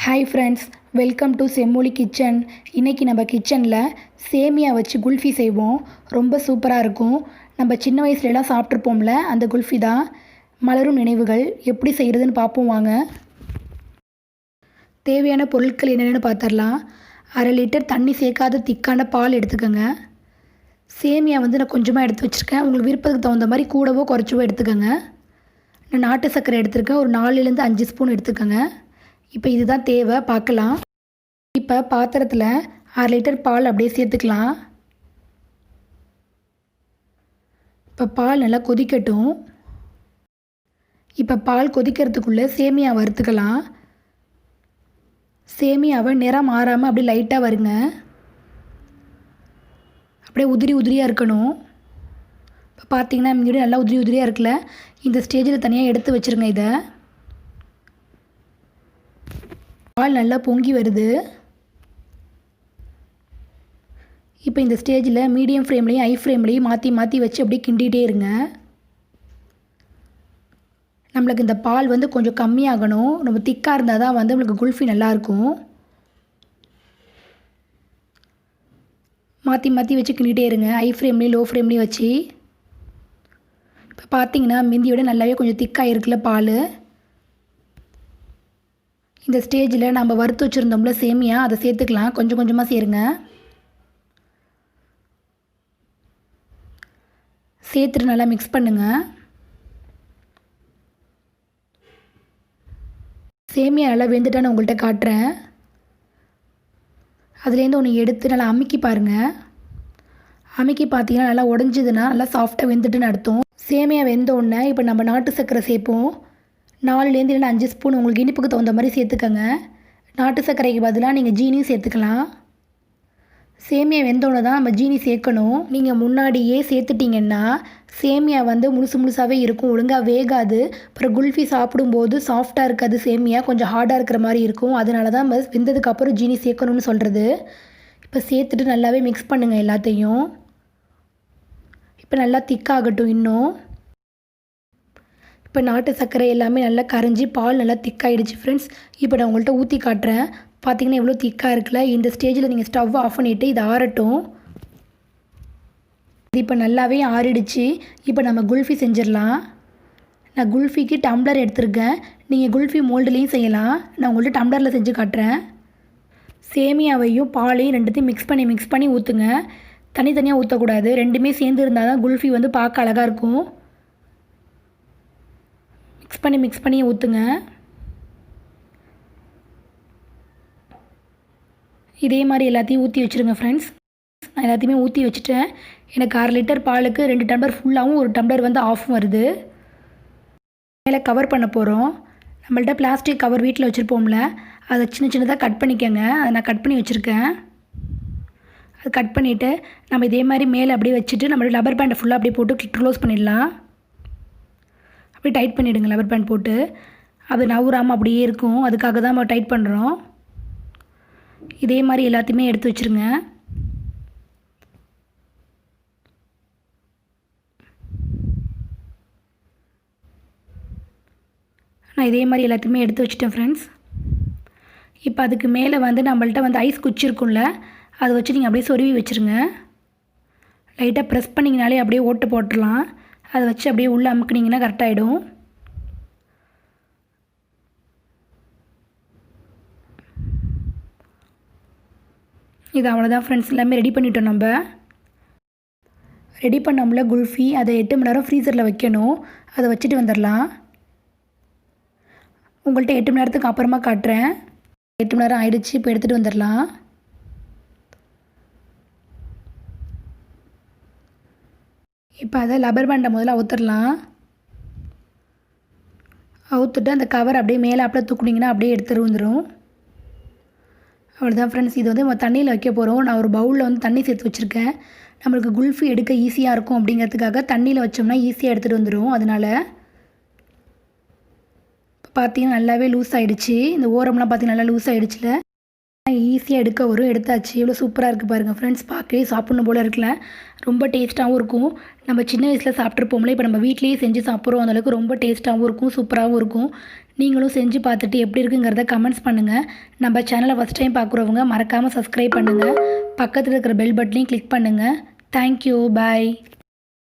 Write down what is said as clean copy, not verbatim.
Hi friends, welcome to செம்மொழி kitchen. இன்றைக்கி நம்ம கிச்சனில் சேமியா வச்சு குல்ஃபி செய்வோம். ரொம்ப சூப்பராக இருக்கும். நம்ம சின்ன வயசுலலாம் சாப்பிட்ருப்போம்ல, அந்த குல்ஃபி தான். மலரும் நினைவுகள். எப்படி செய்கிறதுன்னு பார்ப்போம் வாங்க. தேவையான பொருட்கள் என்னென்னு பார்த்துடலாம். 1/2 லிட்டர் தண்ணி சேர்க்காத திக்கான பால் எடுத்துக்கோங்க. சேமியா நான் கொஞ்சமாக எடுத்து வச்சுருக்கேன். உங்களுக்கு விருப்பத்துக்கு தகுந்த மாதிரி கூடவோ குறைச்சவோ எடுத்துக்கோங்க. நான் நாட்டு சர்க்கரை எடுத்துருக்கேன். ஒரு 4லேருந்து 5 ஸ்பூன் எடுத்துக்கோங்க. இப்போ இதுதான் தேவை, பார்க்கலாம். இப்போ பாத்திரத்தில் 1/2 லிட்டர் பால் அப்படியே சேர்த்துக்கலாம். இப்போ பால் நல்லா கொதிக்கட்டும். இப்போ பால் கொதிக்கிறதுக்குள்ளே சேமியா வறுத்துக்கலாம். சேமியாவை நிறம் மாறாமல் அப்படியே லைட்டாக வருங்க. அப்படியே உதிரி உதிரியாக இருக்கணும். இப்போ பார்த்தீங்கன்னா இங்கே நல்லா உதிரி உதிரியாக இருக்குல்ல. இந்த ஸ்டேஜில் தனியாக எடுத்து வச்சுருங்க. இதை பால் நல்லா பொங்கி வருது. இப்போ இந்த ஸ்டேஜில் மீடியம் ஃப்ளேம்லேயும் ஹை ஃப்ளேம்லேயும் மாற்றி மாற்றி வச்சு அப்படியே கிண்டிகிட்டே இருங்க. நம்மளுக்கு இந்த பால் கொஞ்சம் கம்மியாகணும். ரொம்ப திக்காக இருந்தால் தான் நம்மளுக்கு குல்ஃபி நல்லாயிருக்கும். மாற்றி மாற்றி வச்சு கிண்டிகிட்டே இருங்க. ஹை ஃப்ளேம்லேயும் லோ ஃப்ளேம்லேயும் வச்சு. இப்போ பார்த்தீங்கன்னா மிந்தியோட நல்லாவே கொஞ்சம் திக்காக இருக்குல்ல பால். இந்த ஸ்டேஜில் நம்ம வறுத்து வச்சுருந்தோம்ல சேமியா, அதை சேர்த்துக்கலாம். கொஞ்சம் கொஞ்சமாக சேருங்க. சேர்த்துட்டு நல்லா மிக்ஸ் பண்ணுங்கள். சேமியா நல்லா வெந்துட்டான்னு உங்கள்கிட்ட காட்டுறேன். அதுலேருந்து ஒன்று எடுத்து நல்லா அமுக்கி பாருங்கள். அமுக்கி பார்த்தீங்கன்னா நல்லா உடஞ்சிதுன்னா நல்லா சாஃப்டாக வெந்துட்டுன்னு அர்த்தம். சேமியா வெந்தோடனே இப்போ நம்ம நாட்டு சர்க்கரை சேர்ப்போம். 4லேருந்து 5 ஸ்பூன் உங்களுக்கு இனிப்புக்கு தகுந்த மாதிரி சேர்த்துக்கோங்க. நாட்டு சர்க்கரைக்கு பதிலாக நீங்கள் ஜீனியும் சேர்த்துக்கலாம். சேமியா வெந்தோடனே தான் நம்ம ஜீனி சேர்க்கணும். நீங்கள் முன்னாடியே சேர்த்துட்டிங்கன்னா சேமியா முழுசு முழுசாகவே இருக்கும், ஒழுங்காக வேகாது. அப்புறம் குல்ஃபி சாப்பிடும்போது சாஃப்டாக இருக்காது, சேமியா கொஞ்சம் ஹார்டாக இருக்கிற மாதிரி இருக்கும். அதனால தான் நம்ம வெந்ததுக்கப்புறம் ஜீனி சேர்க்கணும்னு சொல்கிறது. இப்போ சேர்த்துட்டு நல்லாவே மிக்ஸ் பண்ணுங்கள் எல்லாத்தையும். இப்போ நல்லா திக்காகட்டும் இன்னும். இப்போ நாட்டு சர்க்கரை எல்லாமே நல்லா கரைஞ்சி பால் நல்லா திக்காகிடுச்சு ஃப்ரெண்ட்ஸ். இப்போ நான் உங்கள்கிட்ட ஊற்றி காட்டுறேன். பார்த்தீங்கன்னா எவ்வளோ திக்காக இருக்குல்ல. இந்த ஸ்டேஜில் நீங்கள் ஸ்டவ் ஆஃப் பண்ணிவிட்டு இது ஆறட்டும். இது இப்போ நல்லாவே ஆறிடுச்சு. இப்போ நம்ம குல்ஃபி செஞ்சிடலாம். நான் குல்ஃபிக்கு டம்ளர் எடுத்துருக்கேன். நீங்கள் குல்ஃபி மோல்டுலேயும் செய்யலாம். நான் உங்கள்கிட்ட டம்ளரில் செஞ்சு காட்டுறேன். சேமியாவையும் பாலையும் ரெண்டுத்தையும் மிக்ஸ் பண்ணி ஊற்றுங்க. தனித்தனியாக ஊற்றக்கூடாது. ரெண்டுமே சேர்ந்து இருந்தால் தான் குல்ஃபி பார்க்க அழகாக இருக்கும். மிக்ஸ் பண்ணி ஊற்றுங்க. இதே மாதிரி எல்லாத்தையும் ஊற்றி வச்சுருங்க ஃப்ரெண்ட்ஸ். நான் எல்லாத்தையுமே ஊற்றி வச்சுட்டேன். எனக்கு 1/2 லிட்டர் பாலுக்கு 2 டம்ளர் ஃபுல்லாகவும் 1 டம்ளர் ஆஃபும் வருது. மேலே கவர் பண்ண போகிறோம். நம்மள்ட்ட பிளாஸ்டிக் கவர் வீட்டில் வச்சுருப்போம்ல, அதை சின்ன சின்னதாக கட் பண்ணிக்கோங்க. அதை நான் கட் பண்ணி வச்சுருக்கேன். அது கட் பண்ணிவிட்டு நம்ம இதே மாதிரி மேலே அப்படியே வச்சுட்டு நம்மளோட ரப்பர் பேண்டை ஃபுல்லாக அப்படியே போட்டு க்ளோஸ் பண்ணிடலாம். அப்படியே டைட் பண்ணிவிடுங்க. ரப்பர் பேண்ட் போட்டு அது நவுறாமல் அப்படியே இருக்கும். அதுக்காக தான் நம்ம டைட் பண்ணுறோம். இதே மாதிரி எல்லாத்தையுமே எடுத்து வச்சுருங்க. நான் இதே மாதிரி எல்லாத்தையுமே எடுத்து வச்சுட்டேன் ஃப்ரெண்ட்ஸ். இப்போ அதுக்கு மேலே நம்மள்ட்ட ஐஸ் குச்சி இருக்கும்ல, அதை வச்சு நீங்கள் அப்படியே சொருவி வச்சுருங்க. லைட்டாக ப்ரெஸ் பண்ணிங்கனாலே அப்படியே ஓட்டு போட்டுடலாம். அதை வச்சு அப்படியே உள்ளே அமுக்குனிங்கன்னா கரெக்டாகிடும். இது அவ்வளோதான் ஃப்ரெண்ட்ஸ். எல்லாமே ரெடி பண்ணிட்டோம். நம்ம ரெடி பண்ணோம்ல குல்ஃபி, அதை 8 மணி நேரம் ஃப்ரீசரில் வைக்கணும். அதை வச்சுட்டு வந்துடலாம். உங்கள்கிட்ட 8 மணி நேரத்துக்கு அப்புறமா காட்டுறேன். 8 மணி நேரம் ஆயிடுச்சு. இப்போ எடுத்துகிட்டு வந்துடலாம். இப்போ அதை ரப்பர் பேண்டை முதல்ல அவுத்துடலாம். அவுத்துட்டு அந்த கவர் அப்படியே மேலே அப்படியே தூக்குனிங்கன்னா அப்படியே எடுத்துகிட்டு வந்துடும். அவ்வளோதான் ஃப்ரெண்ட்ஸ். இது நம்ம தண்ணியில் வைக்க போகிறோம். நான் ஒரு பவுலில் தண்ணி சேர்த்து வச்சுருக்கேன். நம்மளுக்கு குல்ஃபி எடுக்க ஈஸியாக இருக்கும் அப்படிங்கிறதுக்காக தண்ணியில் வச்சோம்னா ஈஸியாக எடுத்துகிட்டு வந்துடும். அதனால் இப்போ பார்த்தீங்கன்னா நல்லாவே லூஸ் ஆகிடுச்சு. இந்த ஓரம்லாம் பார்த்தீங்கன்னா நல்லா லூஸ் ஆகிடுச்சுல. ஈஸியாக எடுக்க வரும். எடுத்தாச்சு. எவ்வளோ சூப்பராக இருக்குது பாருங்கள் ஃப்ரெண்ட்ஸ். பார்க்கவே சாப்பிட்ணும் போல் இருக்குல்ல. ரொம்ப டேஸ்ட்டாகவும் இருக்கும். நம்ம சின்ன வயசில் சாப்பிட்ருப்போம்ல, இப்போ நம்ம வீட்லேயே செஞ்சு சாப்பிட்றோம். அந்தளவுக்கு ரொம்ப டேஸ்ட்டாகவும் இருக்கும், சூப்பராகவும் இருக்கும். நீங்களும் செஞ்சு பார்த்துட்டு எப்படி இருக்குங்கிறத கமெண்ட்ஸ் பண்ணுங்கள். நம்ம சேனலை ஃபஸ்ட் டைம் பார்க்குறவங்க மறக்காமல் சப்ஸ்கிரைப் பண்ணுங்கள். பக்கத்தில் இருக்கிற பெல் பட்டனையும் கிளிக் பண்ணுங்கள். தேங்க்யூ. பாய்.